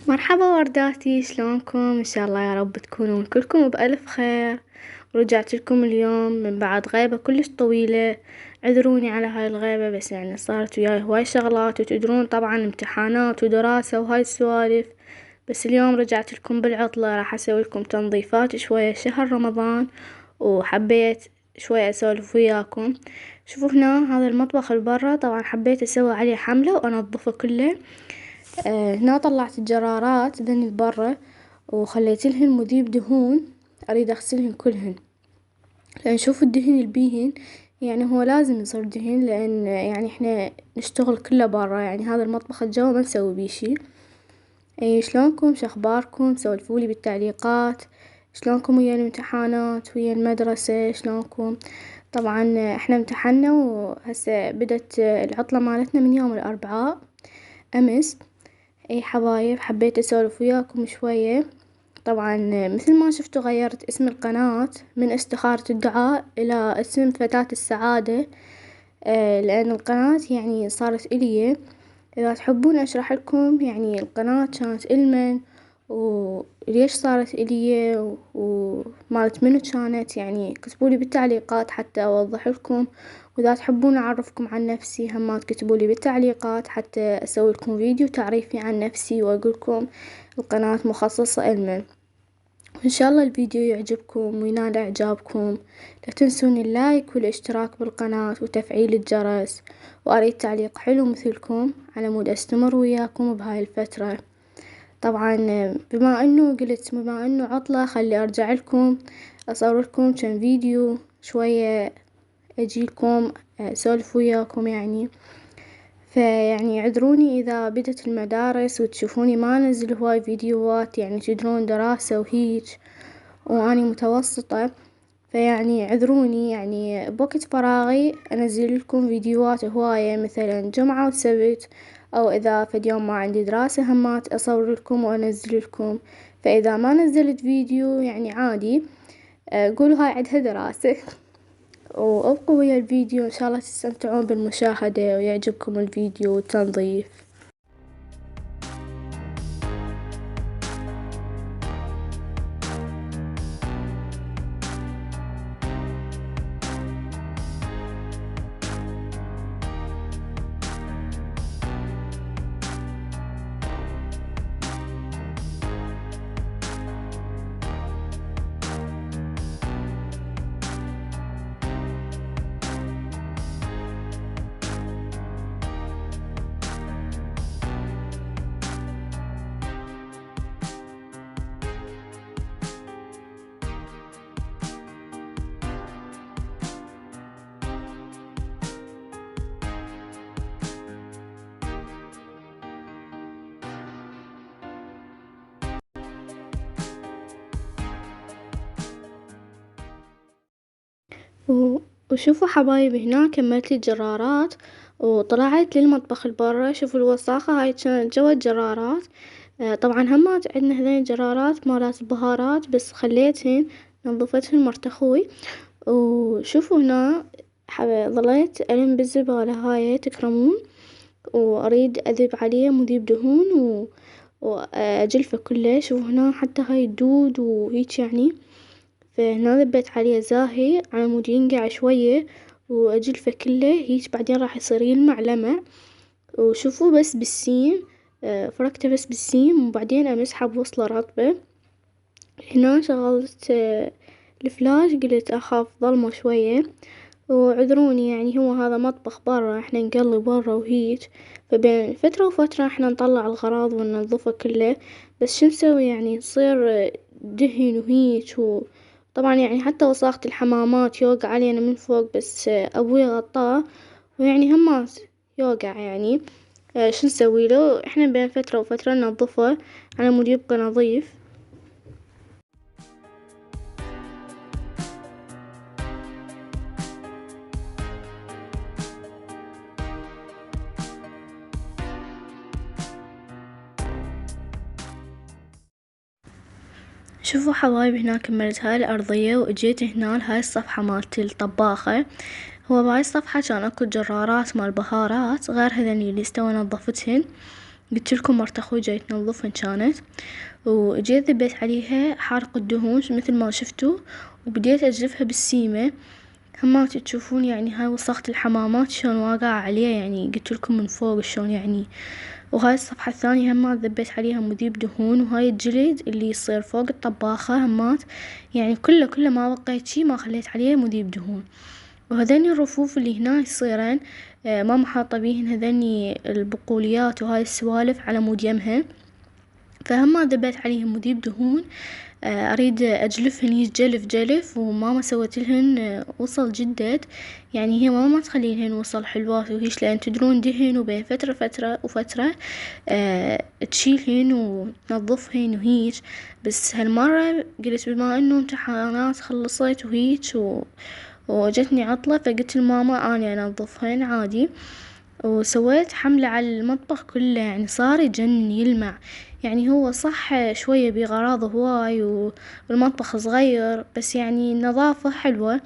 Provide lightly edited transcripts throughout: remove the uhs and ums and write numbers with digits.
مرحبا ورداتي، شلونكم؟ ان شاء الله يا رب تكونون كلكم بألف خير. رجعت لكم اليوم من بعد غيبة كلش طويلة. عذروني على هاي الغيبة، بس يعني صارت وياي هواي شغلات، وتدرون طبعا امتحانات ودراسة وهاي السوالف. بس اليوم رجعت لكم بالعطلة، راح اسوي لكم تنظيفات شوية شهر رمضان، وحبيت شوية اسولف وياكم. شوفوا هنا هذا المطبخ البرا، طبعا حبيت اسوي عليه حملة وانظفه كله. هنا طلعت الجرارات ذني برا، وخليت لهن مذيب دهون، اريد اغسلهن كلهن، لان شوفوا الدهن البيهن، يعني هو لازم يصير دهن، لان يعني احنا نشتغل كله برا، يعني هذا المطبخ الجو ما نسوي بيه شي. اي شلونكم؟ شخباركم؟ سولفولي بالتعليقات. شلونكم ويا الامتحانات ويا المدرسة؟ شلونكم؟ طبعا احنا امتحنا، وهسه بدت العطلة مالتنا من يوم الاربعاء امس. اي حبايب، حبيت اسولف وياكم شوية. طبعا مثل ما شفتوا غيرت اسم القناة من استخارة الدعاء الى اسم فتاة السعادة. لان القناة يعني صارت الي. اذا تحبون اشرح لكم يعني القناة كانت المن، وليش صارت الي، ومالت منو كانت، يعني كتبولي بالتعليقات حتى اوضح لكم. واذا تحبون اعرفكم عن نفسي هم تكتبولي بالتعليقات حتى اسوي لكم فيديو تعريفي عن نفسي، واقولكم القناة مخصصة المن. وإن شاء الله الفيديو يعجبكم وينال إعجابكم. لا تنسون اللايك والاشتراك بالقناة وتفعيل الجرس، وأريد تعليق حلو مثلكم على مود أستمر وياكم بهاي الفترة. طبعا بما أنه عطلة، خلي أرجع لكم أصور لكم كم فيديو شوية، أجيلكم أسولف وياكم يعني. فيعني عذروني إذا بدت المدارس وتشوفوني ما أنزل هواي فيديوهات، يعني تدرون دراسة وهيج، وأني متوسطة. فيعني عذروني، يعني بوقت فراغي أنزل لكم فيديوهات هواية، مثلا جمعة وسبت، أو إذا فد يوم ما عندي دراسة همات أصور لكم وأنزل لكم. فإذا ما نزلت فيديو يعني عادي، قولوا هاي عدها دراسة. وابقوا ويا الفيديو، إن شاء الله تستمتعون بالمشاهدة ويعجبكم الفيديو والتنظيف. وشوفوا حبايب، هنا كملت الجرارات وطلعت للمطبخ البرا. شوفوا الوساخة، هاي كانت جوا الجرارات. طبعا همات عندنا هذين الجرارات مالات البهارات، بس خليتهن نظفتهن مرت اخوي. وشوفوا هنا ظليت ألم بالزبالة هاي تكرمون، وأريد أذيب عليه مذيب دهون وأجلفه كله. شوفوا هنا حتى هاي الدود وهيج يعني. فهنا ذبيت عليه زاهي على مود ينقع شوية، وأجلفه كله هيج، بعدين راح يصير يلمع لمع. وشوفوا بس بالسيم، فركته بس بالسيم، وبعدين أمسحه بوصلة رطبة. هنا شغلت الفلاش، قلت أخاف ظلمة شوية، وعذروني يعني هو هذا مطبخ برا، احنا نقلي برا وهيج، فبين فترة وفترة احنا نطلع الغراض وننظفه كله. بس شو نسوي يعني، نصير دهن وهيج. وطبعا يعني حتى وساخة الحمامات يوقع علينا من فوق، بس أبوي غطاه، ويعني همات يوقع يعني. شو نسوي له، احنا بين فترة وفترة ننظفه على مود يبقى نظيف. شوفوا حبايب، هنا كملت هاي الأرضية، وإجيت هنا لهاي الصفحة مالت الطباخة. هو بهاي الصفحة كان اكو جرارات مال بهارات غير هذني اللي استوى نظفتهن. قلت لكم مرت اخوي جاي تنظفهن كانت، وجيت ذبيت عليها حارق الدهون مثل ما شفتوا، وبديت اجلفها بالسيمة. همات تشوفون يعني هاي وسخة الحمامات شلون واقعة عليها، يعني قلت لكم من فوق شلون يعني. وهاي الصفحة الثانية همات ذبيت عليها مذيب دهون، وهاي الجلد اللي يصير فوق الطباخة همات يعني كله ما بقيت شي ما خليت عليه مذيب دهون. وهذني الرفوف اللي هنا يصيرن ماما حاطة بيهن هذني البقوليات وهاي السوالف على مود يمها، فهم ذبيت عليهم مذيب دهون. اريد اجلفهن جلف وماما سوت لهن وصل جدد، يعني هي ماما ما تخلي لهن وصل حلوات وهيش، لان تدرون دهن وبين فترة تشيلهن وتنظفهن وهيج. بس هالمرة قلت بما انه امتحانات خلصت وهيج وجتني عطلة، فقلت لماما اني انظفهن عادي. وسويت حملة على المطبخ كله، يعني صار يجنن يلمع. يعني هو صح شوية بغراض هواي والمطبخ صغير، بس يعني النظافة حلوة.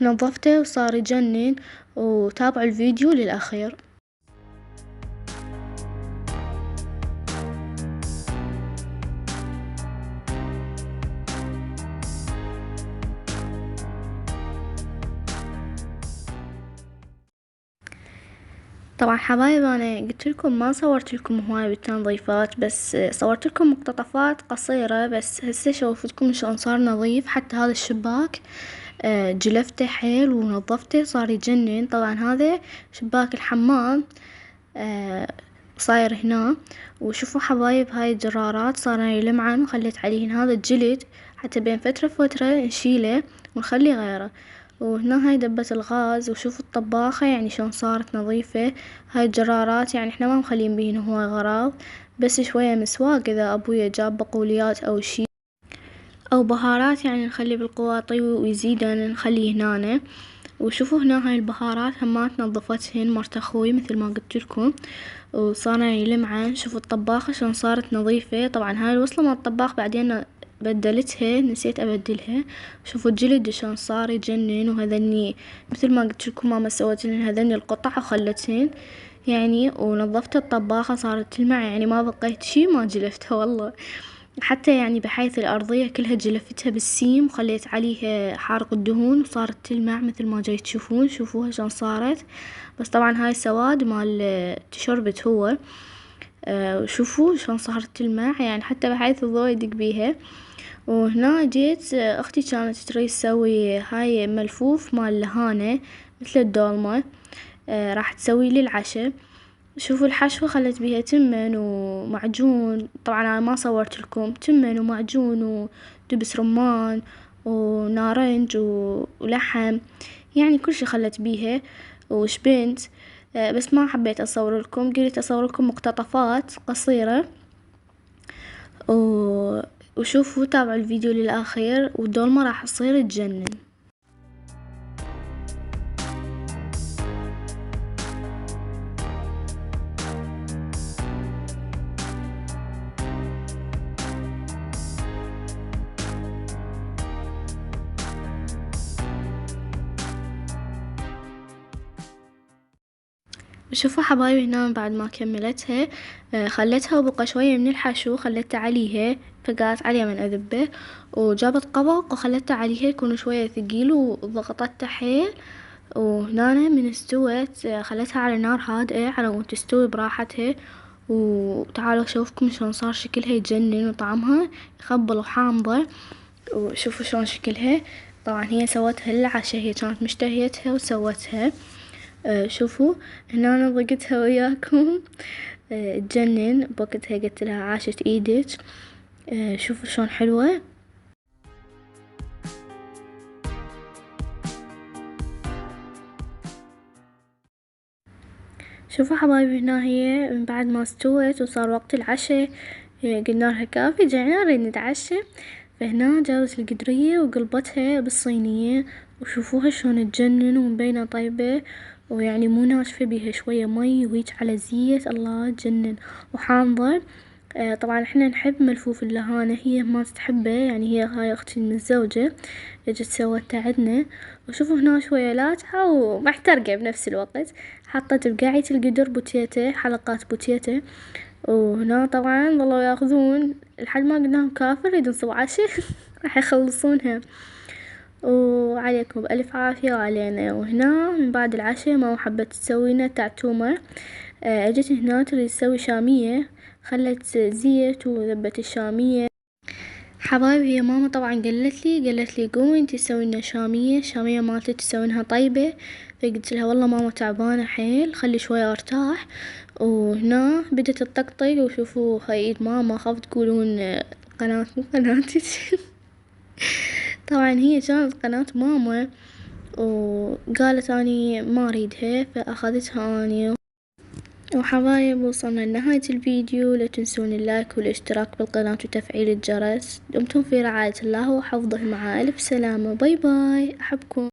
نظفته وصار يجنن. وتابعوا الفيديو للأخير. طبعا حبايب انا قلت لكم ما صورت لكم هواي بالتنظيفات، بس صورت لكم مقتطفات قصيرة. بس هسه شوفتكم شلون صار نظيف. حتى هذا الشباك جلفته حيل ونظفته صار يجنن. طبعا هذا شباك الحمام صاير هنا. وشوفوا حبايب هاي الجرارات صار يلمعن، وخليت عليهن هذا الجلد حتى بين فترة نشيله ونخلي غيره. وهنا هاي دبة الغاز، وشوفوا الطباخة يعني شلون صارت نظيفة. هاي الجرارات يعني احنا ما مخلين بيهن هواي غراض، بس شوية مسواق اذا ابويا جاب بقوليات او شي او بهارات، يعني نخلي بالقواطي ويزيدن نخليه هنا. وشوفوا هنا هاي البهارات همات نظفتهن مرت اخوي مثل ما قلت لكم، وصار يلمعن. شوفوا الطباخة شلون صارت نظيفة. طبعا هاي الوصلة مال الطباخ بعدين بدلتها، نسيت ابدلها. شوفوا الجلد شلون صار يجنن. وهذني مثل ما قلت لكم ماما سوت لهن هذني القطع وخلتهن يعني. ونظفت الطباخة صارت تلمع، يعني ما بقيت شي ما جلفتها والله. حتى يعني بحيث الأرضية كلها جلفتها بالسيم وخليت عليها حارق الدهون وصارت تلمع مثل ما جاي تشوفون. شوفوها شلون صارت. بس طبعا هاي سواد مال تشربت هو. شوفوا شلون صارت تلمع، يعني حتى بحيث الضوء يدق بيها. وهنا جيت اختي كانت تريد تسوي هاي ملفوف مال لهانة مثل الدولمة. راح تسوي لي العشاء. شوفوا الحشوة خلت بيها تمن ومعجون. طبعا انا ما صورت لكم تمن ومعجون ودبس رمان ونارنج ولحم، يعني كل شي خلت بيها وشبنت. بس ما حبيت اصور لكم، قلت اصور لكم مقتطفات قصيرة. وشوفوا تابعوا الفيديو للآخر، والدولمة راح تصير تجنن. شوفوا حبايبي هنا بعد ما كملتها خلتها وبقى شوية من الحشو خلتها عليها، فقعت عليها من أذبه. وجابت قبق وخلتها عليها يكون شوية ثقيل وضغطتها حيل. وهنا من استوت خلتها على نار هادئة على مود تستوي براحتها. وتعالوا اشوفكم شلون صار شكلها يجنن وطعمها يخبل وحامضة. وشوفوا شلون شكلها. طبعا هي سوتها للعشاء، هي كانت مشتهيتها وسوتها. شوفوا هنا انا ضقتها وياكم. تجنن بوقتها قلت لها عاشت ايدك. شوفوا شلون حلوة. شوفوا حبايبي هنا هي من بعد ما استوت وصار وقت العشاء، قلنا لها كافي جينا نريد نتعشى. فهنا جابت القدرية وقلبتها بالصينية، وشوفوها شلون تجنن ومبينة طيبة، ويعني مو ناشفة بيها شوية مي وهيج على زيت. الله تجنن وحامضة. طبعا احنا نحب ملفوف اللهانة، هي ما تحبه، يعني هي هاي اختي المتزوجة اجت سوتها عدنا. وشوفوا هنا شوية لاتعة ومحترقة بنفس الوقت. حطت بقاعية القدر بوتيتا، حلقات بوتيتا. وهنا طبعا ظلوا ياخذون لحد ما قلناهم كافر يريدون نسوي عشا راح يخلصونها. وعليكم بألف عافية علينا. وهنا من بعد العشاء ماما حبت تسوي لنا تعتومة. اجت هنا تريد تسوي شامية، خلت زيت وذبت الشامية. حبايبي هي ماما طبعا قالت لي قومي انتي تسوي لنا شامية، الشامية مالتي تسوينها طيبة. فقلت لها والله ماما تعبانة حيل، خلي شوية ارتاح. وهنا بدت تطقطق، وشوفوا هاي ايد ماما، خاف تقولون قناة مو قناتي طبعا هي كانت قناة ماما، وقالت اني ما اريدها فاخذتها اني. وحبايب وصلنا لنهاية الفيديو، لا تنسون اللايك والاشتراك بالقناة وتفعيل الجرس. دمتم في رعاية الله وحفظه، مع ألف سلامة، باي باي، أحبكم.